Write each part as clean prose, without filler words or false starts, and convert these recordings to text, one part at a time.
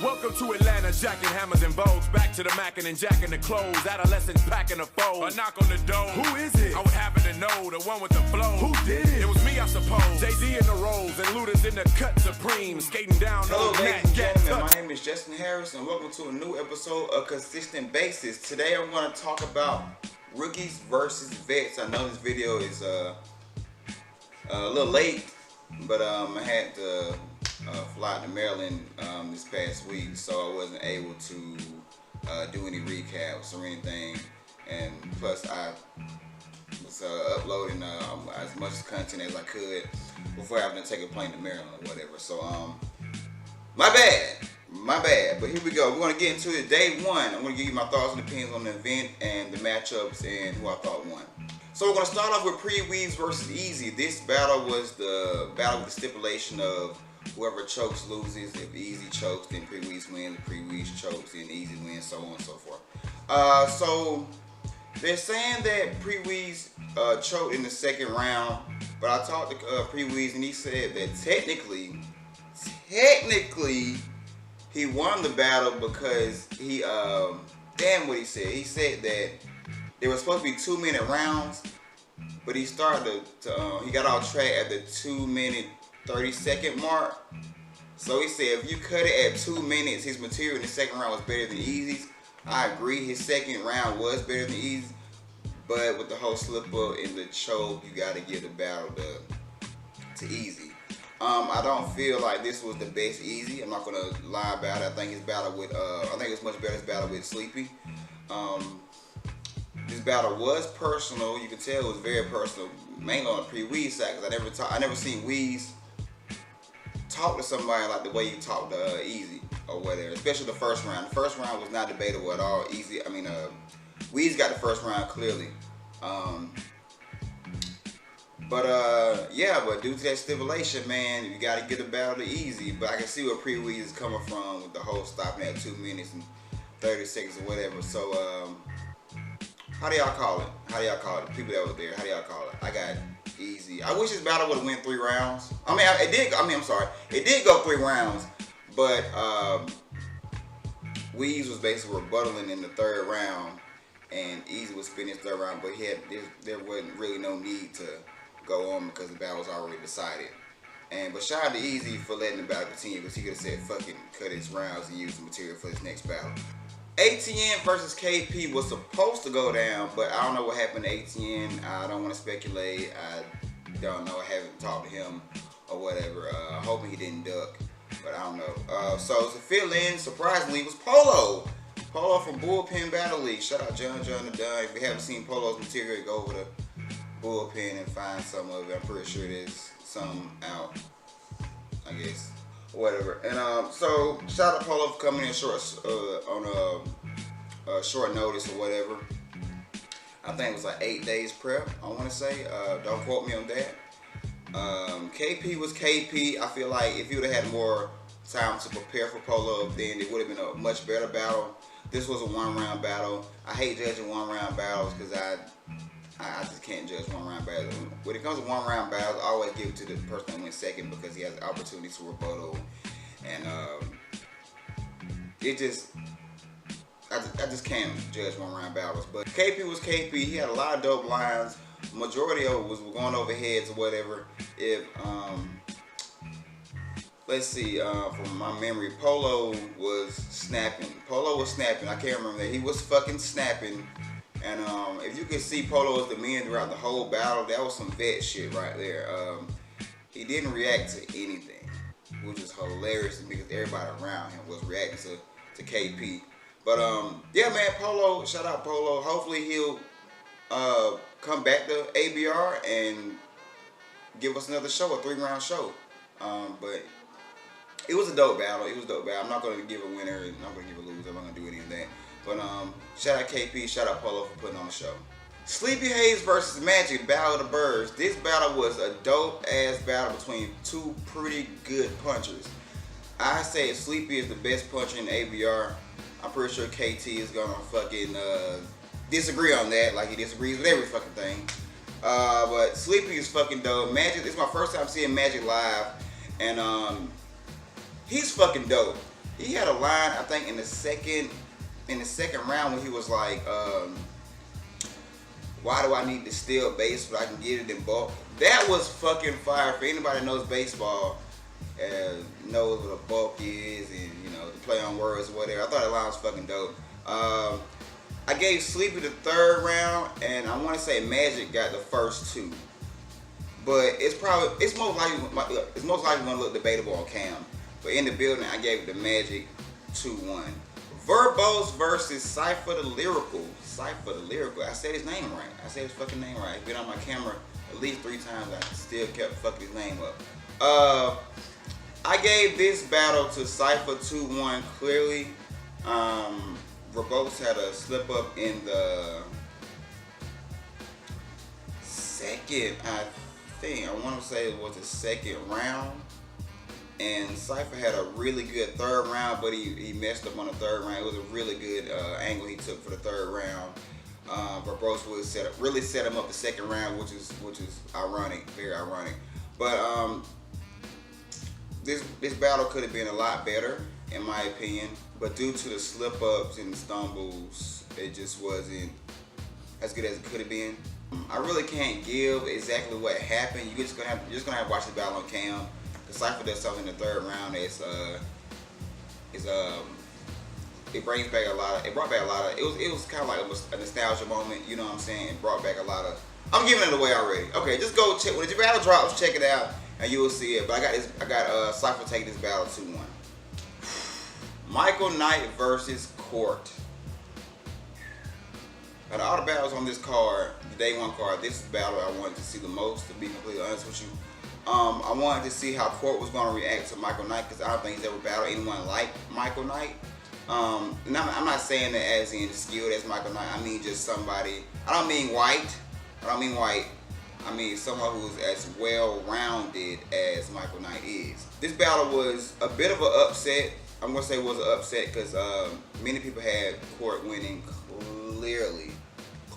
Welcome to Atlanta, jacking hammers and bows. Back to the mackin' and jacking the clothes. Adolescents packing the foes. A knock on the door. Who is it? I would happen to know, the one with the flow. Who did it? It was me, I suppose. Jay-Z in the rolls and Luda's in the cut supreme. Skating down Hello, on ladies Nat and Gat gentlemen. Touch. My name is Justin Harris, and welcome to a new episode of Consistent Basis. Today, I'm going to talk about rookies versus vets. I know this video is a little late, but I had to fly to Maryland this past week, so I wasn't able to do any recaps or anything. And plus, I was uploading as much content as I could before having to take a plane to Maryland or whatever. So, my bad. But here we go. We're going to get into it. Day one, I'm going to give you my thoughts and opinions on the event and the matchups and who I thought won. So we're going to start off with Pre Weaves versus Easy. This battle was the battle with the stipulation of whoever chokes loses. If Easy chokes, then Pre Weaves wins. If Pre Weaves chokes, then Easy wins, so on and so forth. So they're saying that Pre Weaves choked in the second round, but I talked to Pre Weaves and he said that technically, he won the battle because he, what he said. He said that there were supposed to be 2-minute rounds, but he started he got off track at the 2-minute 30-second mark. So he said if you cut it at 2 minutes, his material in the second round was better than Easy's. I agree, his second round was better than Easy's, but with the whole slip up in the choke, you got to give the battle to Easy. I don't feel like this was the best Easy. I'm not gonna lie about it. I think his battle with I think it was much better his battle with Sleepy. This battle was personal. You can tell it was very personal, mainly on the Pre-Weeze side, because I never seen Weeze talk to somebody like the way he talked to Easy or whatever. Especially the first round. The first round was not debatable at all. Weeze got the first round clearly. But due to that stipulation, man, you got to get the battle to Easy. But I can see where Pre-Weeze is coming from with the whole stopping at 2 minutes and 30 seconds or whatever. So, how do y'all call it? The people that were there, how do y'all call it? I got Easy. I wish this battle would have went 3 rounds. It did go 3 rounds, but Weeze was basically rebuttaling in the 3rd round, and Easy was spinning his 3rd round, but there wasn't really no need to go on because the battle was already decided. But shout out to Easy for letting the battle continue, because he could have said fucking cut his rounds and use the material for his next battle. ATN versus KP was supposed to go down, but I don't know what happened to ATN. I don't want to speculate. I don't know. I haven't talked to him or whatever. Hoping he didn't duck, but I don't know. So to fill in, surprisingly, it was Polo. Polo from Bullpen Battle League. Shout out John the Dunn. If you haven't seen Polo's material, go over to Bullpen and find some of it. I'm pretty sure there's some out, I guess. Whatever. And so shout out to Polo for coming in on a short notice or whatever. I think it was like 8 days prep, I want to say. Don't quote me on that. KP was KP. I feel like if he would have had more time to prepare for Polo, then it would have been a much better battle. This was a 1-round battle. I hate judging 1-round battles because I just can't judge 1-round battles. When it comes to 1-round battles, I always give it to the person that went second because he has the opportunity to rebuttal. And I just can't judge 1-round battles. But KP was KP. He had a lot of dope lines. Majority of it was going over heads or whatever. Let's see, from my memory, Polo was snapping. I can't remember that. He was fucking snapping. And if you could see Polo's demeanor throughout the whole battle, that was some vet shit right there. He didn't react to anything, which is hilarious because everybody around him was reacting to KP. But yeah, man, Polo, shout out Polo. Hopefully he'll come back to ABR and give us another show, a 3-round show. But it was a dope battle. I'm not going to give a winner. I'm not going to give a loser. I'm not going to do any of that. But shout out KP, shout out Polo for putting on the show. Sleepy Hayes versus Magic, Battle of the Birds. This battle was a dope ass battle between 2 pretty good punchers. I say Sleepy is the best puncher in ABR. I'm pretty sure KT is gonna fucking disagree on that, like he disagrees with every fucking thing. But Sleepy is fucking dope. Magic, this is my first time seeing Magic live, and he's fucking dope. he had a line, I think, in the second round when he was like, why do I need to steal base but I can get it in bulk? That was fucking fire. For anybody that knows baseball, knows what a bulk is, and you know, the play on words or whatever. I thought that line was fucking dope. I gave Sleepy the third round, and I want to say Magic got the first two. But it's most likely going to look debatable on Cam. But in the building, I gave it to Magic 2-1. Verbose versus Cypher the Lyrical. Cypher the Lyrical. I said his name right. I said his fucking name right. It's been on my camera at least 3 times. I still kept fucking his name up. I gave this battle to Cypher 2-1 clearly. Verbose had a slip up in the second, I want to say it was the second round. And Cypher had a really good third round, but he messed up on the third round. It was a really good angle he took for the third round. Verbose really set him up the second round, which is ironic, very ironic. But this battle could have been a lot better, in my opinion. But due to the slip ups and stumbles, it just wasn't as good as it could have been. I really can't give exactly what happened. You're just gonna have to watch the battle on cam. The Cypher does something in the third round. It brings back a lot of. It brought back a lot of. It was kind of like a nostalgia moment. You know what I'm saying? It brought back a lot of. I'm giving it away already. Okay, just go check when the battle drops. Check it out, and you will see it. But I got Cypher taking this battle 2-1. Michael Knight versus Court. Out of all the battles on this card, the day one card, this is the battle I wanted to see the most, to be completely honest with you. I wanted to see how Court was going to react to Michael Knight, because I don't think he's ever battled anyone like Michael Knight. And I'm not saying that as in skilled as Michael Knight. I mean just somebody, I don't mean white. I mean someone who's as well-rounded as Michael Knight is. This battle was a bit of an upset. I'm going to say it was an upset because many people had Court winning clearly.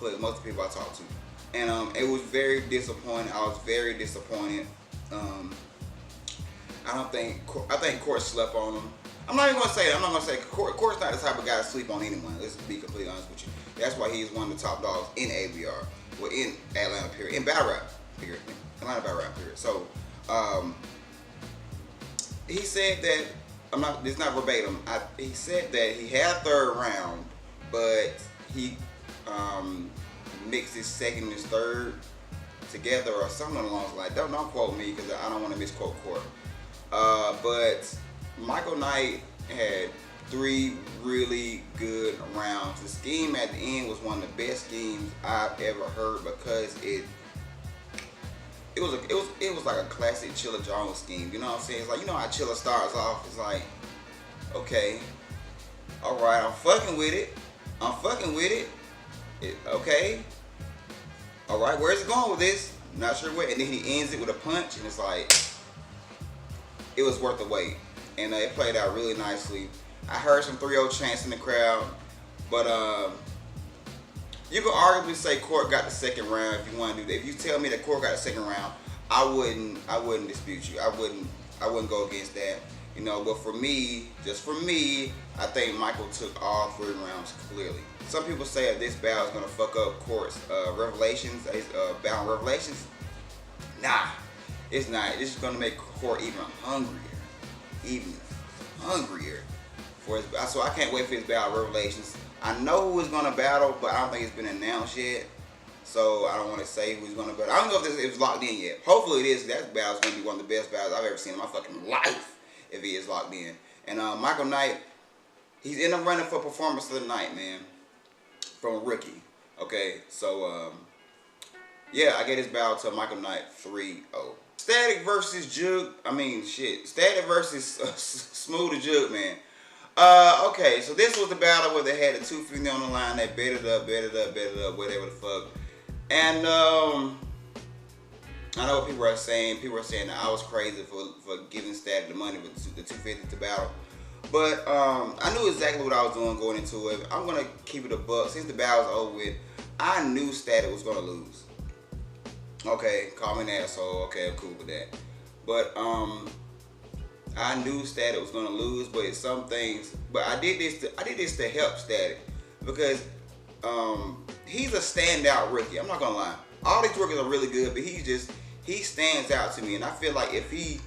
Most of the people I talked to. And it was very disappointing. I was very disappointed. I think Court slept on him. I'm not going to say Court's not the type of guy to sleep on anyone. Let's be completely honest with you. That's why he's one of the top dogs in ABR. Well, in Atlanta period. In battle rap period. Atlanta battle rap period. So, he said that, it's not verbatim. He said that he had a third round, but he mixed his second and his third together or something along those lines. Don't quote me because I don't want to misquote Court. But Michael Knight had 3 really good rounds. The scheme at the end was one of the best schemes I've ever heard because it was like a classic Chilla Jones scheme. You know what I'm saying? It's like, you know how Chilla starts off. It's like, okay, all right, I'm fucking with it. Okay. All right, where's it going with this? Not sure where. And then he ends it with a punch, and it's like, it was worth the wait. And it played out really nicely. I heard some 3-0 chants in the crowd, but you could arguably say Court got the second round if you want to do that. If you tell me that Court got the second round, I wouldn't dispute you. I wouldn't go against that. You know, but for me, just for me, I think Michael took all 3 rounds clearly. Some people say that this battle is gonna fuck up Court's Revelations, battle Revelations. Nah, it's not. This is gonna make Court even hungrier for his battle. So I can't wait for his battle Revelations. I know who is gonna battle, but I don't think it's been announced yet. So I don't want to say who's gonna battle. I don't know if it's locked in yet. Hopefully it is. That battle is gonna be one of the best battles I've ever seen in my fucking life if he is locked in. And Michael Knight, he's in the running for performance of the night, man. From Rookie. Okay, so yeah, I gave this battle to Michael Knight 3-0. Static versus Jug. Static versus Smooth the Jug, man. Okay, so this was the battle where they had the 250 on the line. They bet it up, whatever the fuck. And I know what people are saying. People are saying that I was crazy for giving Static the money with the 250 to battle. But I knew exactly what I was doing going into it. I'm going to keep it a buck. Since the battle's over with, I knew Static was going to lose. Okay, call me an asshole. Okay, I'm cool with that. But I knew Static was gonna lose, but some things. But I did this to help Static because he's a standout rookie. I'm not gonna lie. All these rookies are really good, but he stands out to me, and I feel like if he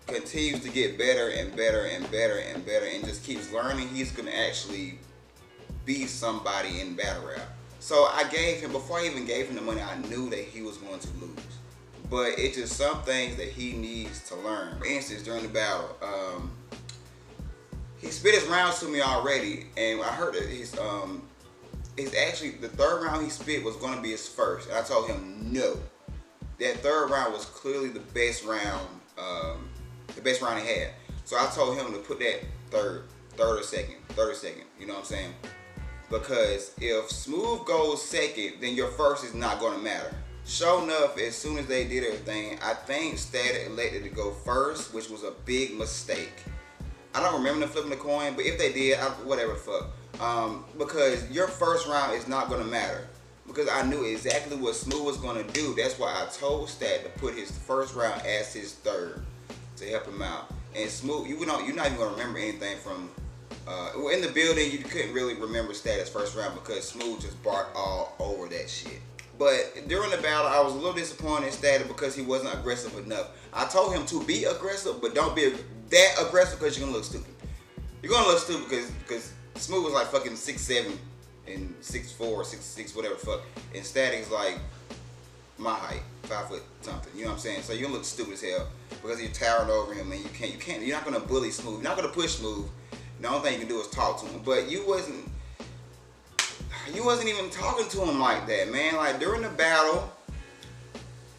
continues to get better and better and better and better and just keeps learning, he's gonna actually be somebody in battle rap. So I gave him, before I even gave him the money, I knew that he was going to lose. But it's just some things that he needs to learn. For instance, during the battle, he spit his rounds to me already, and I heard that he's actually, the third round he spit was going to be his first, and I told him no. That third round was clearly the best round he had. So I told him to put that third or second, you know what I'm saying? Because if Smooth goes second, then your first is not going to matter. Sure enough, as soon as they did everything, I think Static elected to go first, which was a big mistake. I don't remember them flipping the coin, but if they did, whatever the fuck. Because your first round is not going to matter. Because I knew exactly what Smooth was going to do. That's why I told Stat to put his first round as his third to help him out. And Smooth, you're not even going to remember anything from... in the building, you couldn't really remember Static's first round because Smooth just barked all over that shit. But during the battle, I was a little disappointed in Static because he wasn't aggressive enough. I told him to be aggressive, but don't be that aggressive because you're going to look stupid. You're going to look stupid because Smooth was like fucking 6'7" and 6'4", 6'6", whatever the fuck. And Static's like my height, 5 foot something. You know what I'm saying? So you're going to look stupid as hell because you're towering over him and you're not going to bully Smooth. You're not going to push Smooth. The only thing you can do is talk to him. But you wasn't even talking to him like that, man. Like during the battle,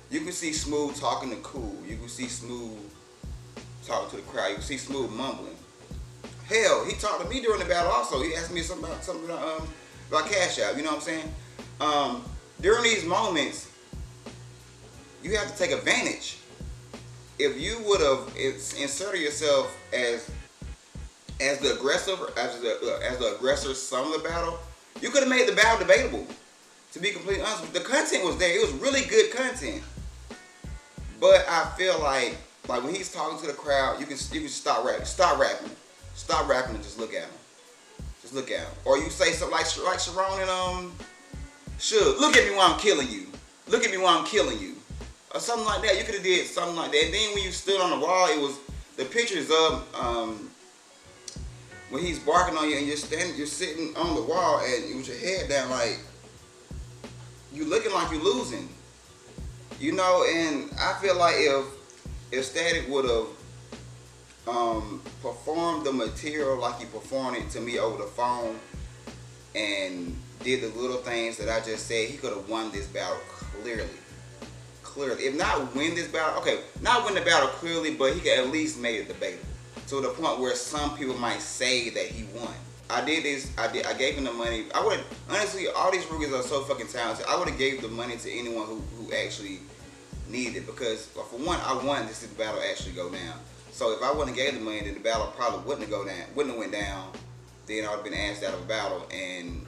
you can see Smooth talking to Cool. You can see Smooth talking to the crowd. You can see Smooth mumbling. Hell, he talked to me during the battle also. He asked me something about Cash App. You know what I'm saying? During these moments, you have to take advantage. If you would have inserted yourself as the aggressor some of the battle, you could have made the battle debatable. To be completely honest, the content was there. It was really good content. But I feel like when he's talking to the crowd, you can stop rapping. Stop rapping and just look at him. Just look at him. Or you say something like Sharon and Suge, look at me while I'm killing you. Look at me while I'm killing you. Or something like that. You could have did something like that. And then when you stood on the wall, it was the pictures of when he's barking on you and you're sitting on the wall and with your head down, like you looking like you're losing, you know. And I feel like if Static would have performed the material like he performed it to me over the phone and did the little things that I just said, he could have won this battle clearly. If not win this battle, okay, not win the battle clearly, but he could at least made it debatable. To the point where some people might say that he won. I did this. I gave him the money. I would honestly, all these rookies are so fucking talented. I would have gave the money to anyone who actually needed it because, for one, I wanted this battle actually go down. So if I wouldn't have gave the money, then the battle probably wouldn't have went down. Then I would have been asked out of a battle, and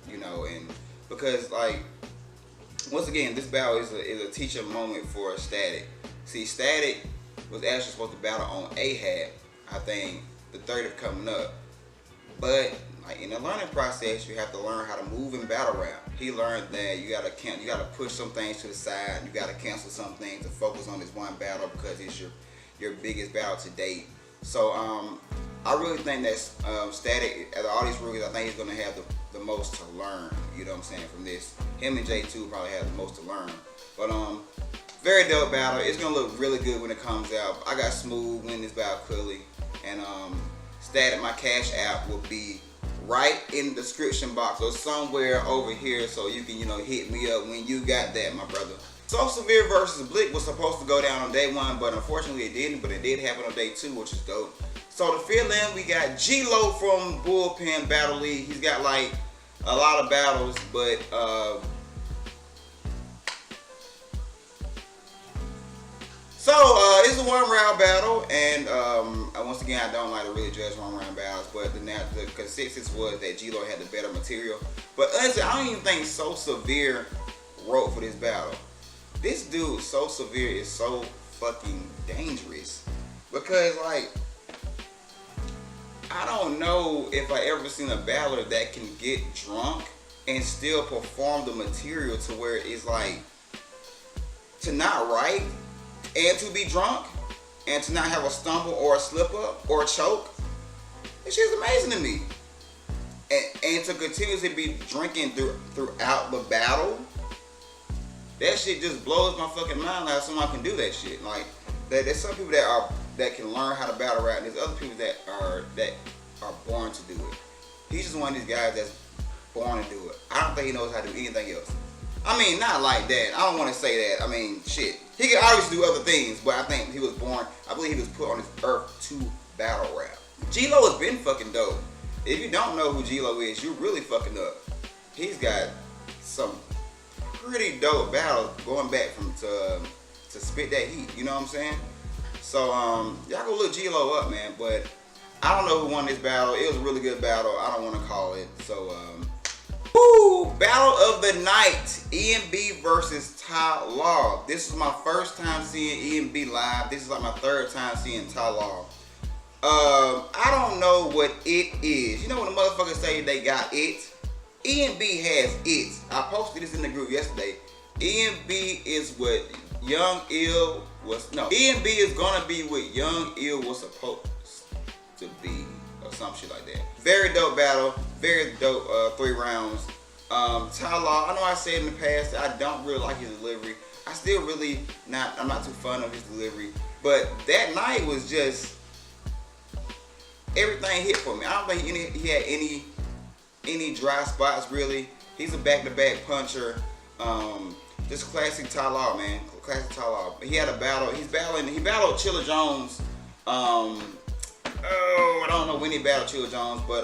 you know, and because like once again, this battle is a teaching moment for Static. See, Static was actually supposed to battle on Ahab, I think the 30th coming up. But like in the learning process, you have to learn how to move in battle rap. He learned that you gotta push some things to the side. You gotta cancel some things to focus on this one battle because it's your biggest battle to date. So I really think that Static, out of all these rookies, I think he's gonna have the most to learn. You know what I'm saying from this. Him and J2 probably have the most to learn. But very dope battle. It's gonna look really good when it comes out. I got Smooth winning this battle clearly, and Static, my Cash App will be right in the description box or somewhere over here, so you can hit me up when you got that, my brother. So Severe versus Blick was supposed to go down on day 1, but unfortunately it didn't. But it did happen on day 2, which is dope. So to fill in, we got G-Lo from Bullpen Battle League. He's got like a lot of battles, but it's a 1-round battle, and once again, I don't like to really judge 1-round battles, but the consensus was that G-Lo had the better material. But honestly, I don't even think So Severe wrote for this battle. This dude, So Severe, is so fucking dangerous. Because like, I don't know if I ever seen a battler that can get drunk and still perform the material to where it's like, to not write and to be drunk and to not have a stumble or a slip up or a choke. This shit's amazing to me. And to continuously be drinking throughout the battle, that shit just blows my fucking mind. Like someone can do that shit. Like there's some people that can learn how to battle rap, and there's other people that are born to do it. He's just one of these guys that's born to do it. I don't think he knows how to do anything else. I mean, not like that. I don't want to say that. I mean, shit. He can obviously do other things, but I think he was born. I believe he was put on this earth to battle rap. G-Lo has been fucking dope. If you don't know who G-Lo is, you're really fucking up. He's got some pretty dope battles going back from to spit that heat. You know what I'm saying? So y'all go look G-Lo up, man. But I don't know who won this battle. It was a really good battle. I don't want to call it. So battle of the night: EMB versus Ty Law. This is my first time seeing EMB live. This is like my third time seeing Ty Law. I don't know what it is. You know when the motherfuckers say they got it? EMB has it. I posted this in the group yesterday. EMB is what Young Ill was. No, EMB is gonna be what Young Ill was supposed to be, or some shit like that. Very dope battle. Very dope 3 rounds. Ty Law, I know I said in the past that I don't really like his delivery. I still really not. I'm not too fond of his delivery. But that night was just, everything hit for me. I don't think he had any dry spots really. He's a back-to-back puncher. Just classic Ty Law, man. Classic Ty Law. He had a battle. He battled Chilla Jones. I don't know when he battled Chilla Jones, but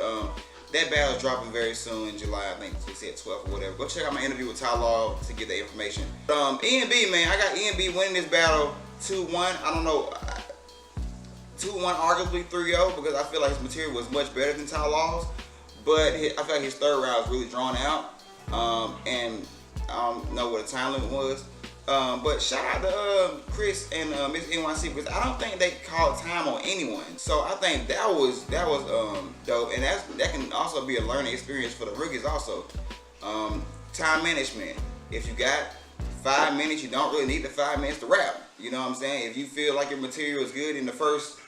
that battle is dropping very soon in July. I think he said 12th or whatever. Go check out my interview with Ty Law to get the information. EMB, man, I got EMB winning this battle 2-1. I don't know. 2-1, arguably 3-0, because I feel like his material was much better than Ty Law's. But I feel like his third round was really drawn out. And I don't know what the time limit was. But shout out to Chris and Miss NYC, because I don't think they called time on anyone. So I think that was dope, and that can also be a learning experience for the rookies also. Time management. If you got 5 minutes, you don't really need the 5 minutes to rap. You know what I'm saying? If you feel like your material is good in the first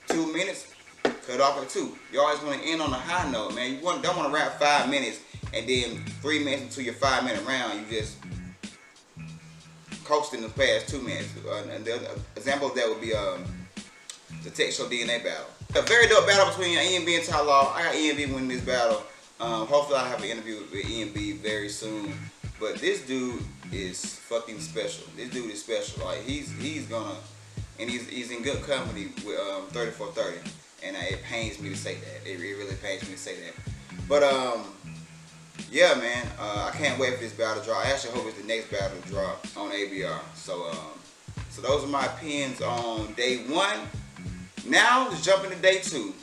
2 minutes, cut off at 2. You always want to end on a high note, man. You don't want to rap 5 minutes and then 3 minutes into your 5-minute round, you just coasting the past 2 minutes. And the other example of that would be the Tech Show DNA battle. A very dope battle between EMB and Ty Law. I got EMB winning this battle. Hopefully I'll have an interview with EMB very soon. But this dude is fucking special. This dude is special. Like he's gonna, and he's in good company with 3430. And it pains me to say that. It really pains me to say that. But yeah, man, I can't wait for this battle to drop. I actually hope it's the next battle to drop on ABR. So those are my opinions on day 1. Now let's jump into day 2.